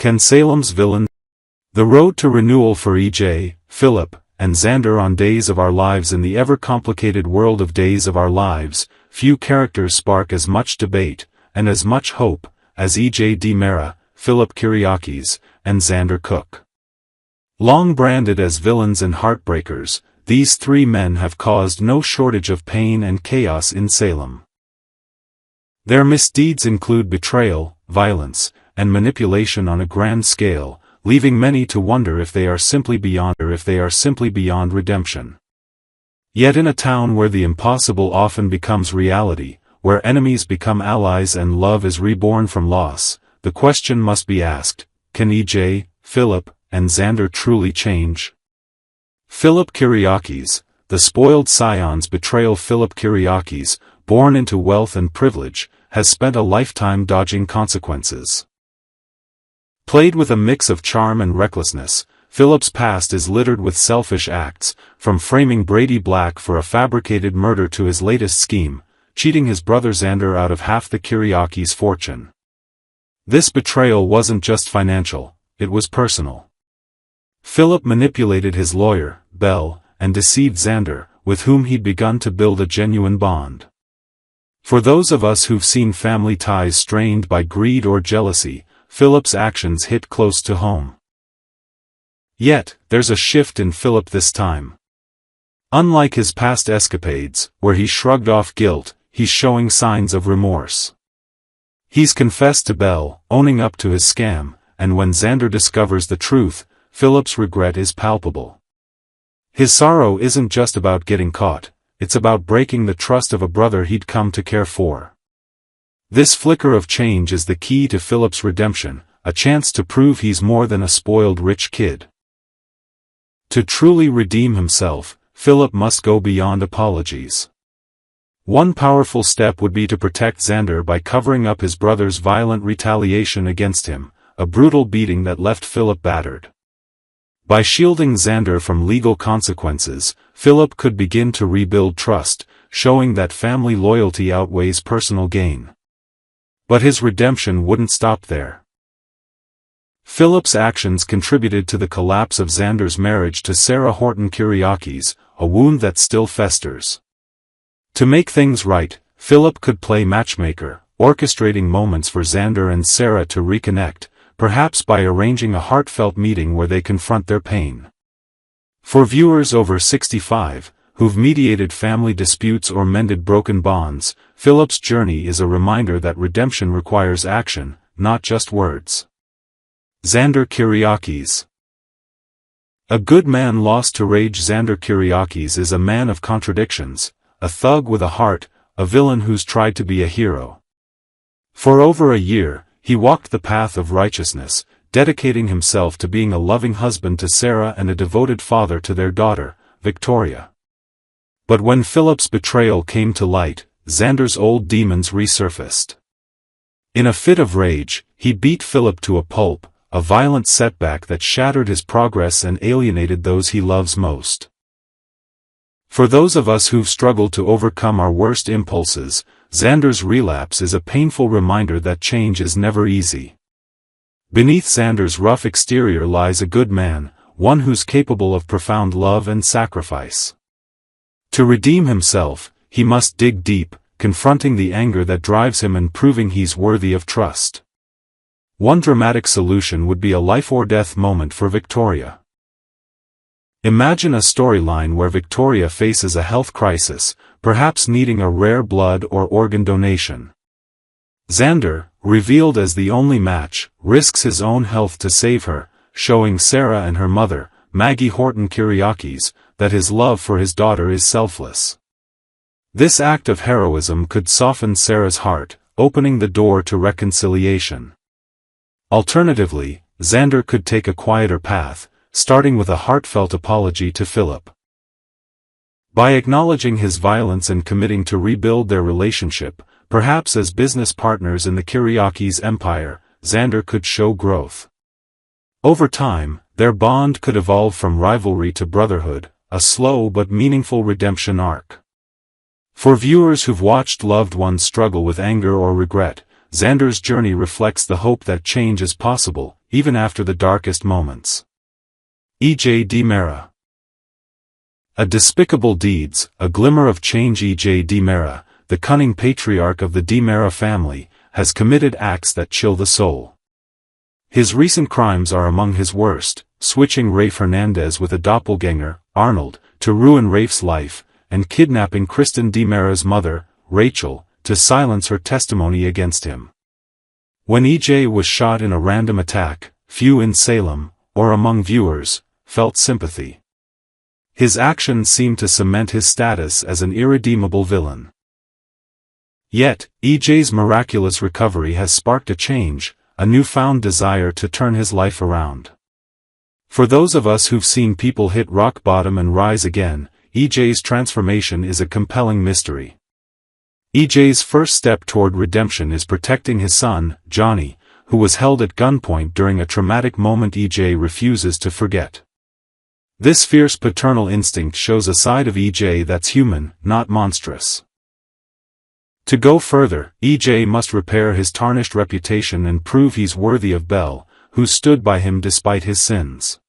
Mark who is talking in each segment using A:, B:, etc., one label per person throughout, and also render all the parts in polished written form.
A: Can Salem's villain? The road to renewal for E.J., Philip, and Xander on Days of Our Lives. In the ever-complicated world of Days of Our Lives, few characters spark as much debate, and as much hope, as E.J. DiMera, Philip Kyriakis, and Xander Cook. Long branded as villains and heartbreakers, these three men have caused no shortage of pain and chaos in Salem. Their misdeeds include betrayal, violence, and manipulation on a grand scale, leaving many to wonder if they are simply beyond redemption. Yet in a town where the impossible often becomes reality, where enemies become allies and love is reborn from loss, the question must be asked, can E.J., Philip, and Xander truly change? Philip Kyriakis, the spoiled scion's betrayal. Philip Kyriakis, born into wealth and privilege, has spent a lifetime dodging consequences. Played with a mix of charm and recklessness, Philip's past is littered with selfish acts, from framing Brady Black for a fabricated murder to his latest scheme, cheating his brother Xander out of half the Kyriakis' fortune. This betrayal wasn't just financial, it was personal. Philip manipulated his lawyer, Bell, and deceived Xander, with whom he'd begun to build a genuine bond. For those of us who've seen family ties strained by greed or jealousy, Philip's actions hit close to home. Yet, there's a shift in Philip this time. Unlike his past escapades, where he shrugged off guilt, he's showing signs of remorse. He's confessed to Bell, owning up to his scam, and when Xander discovers the truth, Philip's regret is palpable. His sorrow isn't just about getting caught, it's about breaking the trust of a brother he'd come to care for. This flicker of change is the key to Philip's redemption, a chance to prove he's more than a spoiled rich kid. To truly redeem himself, Philip must go beyond apologies. One powerful step would be to protect Xander by covering up his brother's violent retaliation against him, a brutal beating that left Philip battered. By shielding Xander from legal consequences, Philip could begin to rebuild trust, showing that family loyalty outweighs personal gain. But his redemption wouldn't stop there. Philip's actions contributed to the collapse of Xander's marriage to Sarah Horton Kyriakis, a wound that still festers. To make things right, Philip could play matchmaker, orchestrating moments for Xander and Sarah to reconnect, perhaps by arranging a heartfelt meeting where they confront their pain. For viewers over 65, who've mediated family disputes or mended broken bonds, Philip's journey is a reminder that redemption requires action, not just words. Xander Kyriakis. A good man lost to rage. Xander Kyriakis is a man of contradictions, a thug with a heart, a villain who's tried to be a hero. For over a year, he walked the path of righteousness, dedicating himself to being a loving husband to Sarah and a devoted father to their daughter, Victoria. But when Philip's betrayal came to light, Xander's old demons resurfaced. In a fit of rage, he beat Philip to a pulp, a violent setback that shattered his progress and alienated those he loves most. For those of us who've struggled to overcome our worst impulses, Xander's relapse is a painful reminder that change is never easy. Beneath Xander's rough exterior lies a good man, one who's capable of profound love and sacrifice. To redeem himself, he must dig deep, confronting the anger that drives him and proving he's worthy of trust. One dramatic solution would be a life-or-death moment for Victoria. Imagine a storyline where Victoria faces a health crisis, perhaps needing a rare blood or organ donation. Xander, revealed as the only match, risks his own health to save her, showing Sarah and her mother, Maggie Horton Kyriakis, that his love for his daughter is selfless. This act of heroism could soften Sarah's heart, opening the door to reconciliation. Alternatively, Xander could take a quieter path, starting with a heartfelt apology to Philip. By acknowledging his violence and committing to rebuild their relationship, perhaps as business partners in the Kyriakis empire, Xander could show growth. Over time, their bond could evolve from rivalry to brotherhood, a slow but meaningful redemption arc. For viewers who've watched loved ones struggle with anger or regret, Xander's journey reflects the hope that change is possible, even after the darkest moments. E.J. DiMera. A despicable deeds, a glimmer of change. E.J. DiMera, the cunning patriarch of the DiMera family, has committed acts that chill the soul. His recent crimes are among his worst, switching Rafe Hernandez with a doppelganger, Arnold, to ruin Rafe's life, and kidnapping Kristen DiMera's mother, Rachel, to silence her testimony against him. When E.J. was shot in a random attack, few in Salem, or among viewers, felt sympathy. His actions seemed to cement his status as an irredeemable villain. Yet, E.J.'s miraculous recovery has sparked a change, a newfound desire to turn his life around. For those of us who've seen people hit rock bottom and rise again, E.J.'s transformation is a compelling mystery. E.J.'s first step toward redemption is protecting his son, Johnny, who was held at gunpoint during a traumatic moment E.J. refuses to forget. This fierce paternal instinct shows a side of E.J. that's human, not monstrous. To go further, E.J. must repair his tarnished reputation and prove he's worthy of Belle, who stood by him despite his sins.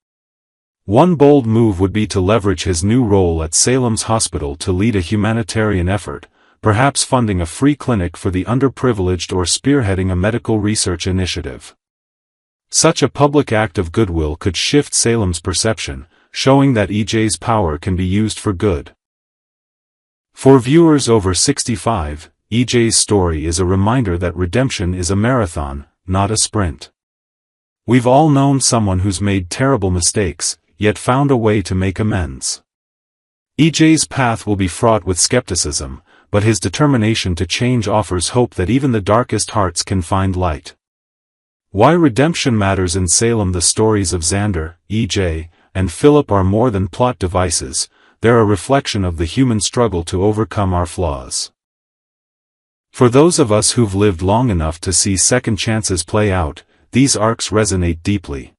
A: One bold move would be to leverage his new role at Salem's hospital to lead a humanitarian effort, perhaps funding a free clinic for the underprivileged or spearheading a medical research initiative. Such a public act of goodwill could shift Salem's perception, showing that E.J.'s power can be used for good. For viewers over 65, E.J.'s story is a reminder that redemption is a marathon, not a sprint. We've all known someone who's made terrible mistakes, yet found a way to make amends. E.J.'s path will be fraught with skepticism, but his determination to change offers hope that even the darkest hearts can find light. Why redemption matters in Salem. The stories of Xander, E.J., and Philip are more than plot devices, they're a reflection of the human struggle to overcome our flaws. For those of us who've lived long enough to see second chances play out, these arcs resonate deeply.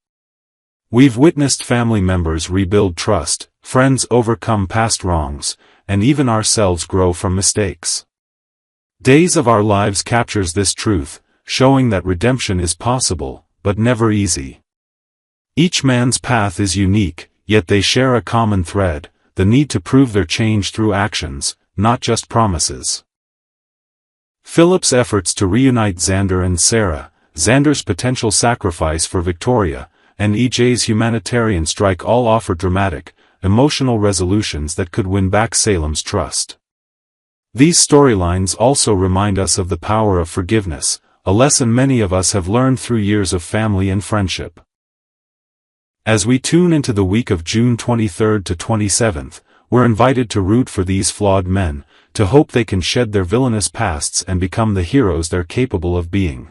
A: We've witnessed family members rebuild trust, friends overcome past wrongs, and even ourselves grow from mistakes. Days of Our Lives captures this truth, showing that redemption is possible, but never easy. Each man's path is unique, yet they share a common thread, the need to prove their change through actions, not just promises. Philip's efforts to reunite Xander and Sarah, Xander's potential sacrifice for Victoria, and E.J.'s humanitarian strike all offer dramatic, emotional resolutions that could win back Salem's trust. These storylines also remind us of the power of forgiveness, a lesson many of us have learned through years of family and friendship. As we tune into the week of June 23rd to 27th, we're invited to root for these flawed men, to hope they can shed their villainous pasts and become the heroes they're capable of being.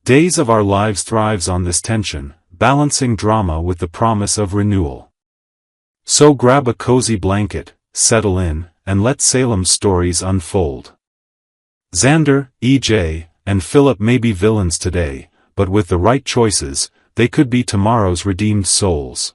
A: Days of Our Lives thrives on this tension, balancing drama with the promise of renewal. So grab a cozy blanket, settle in, and let Salem's stories unfold. Xander, E.J., and Philip may be villains today, but with the right choices, they could be tomorrow's redeemed souls.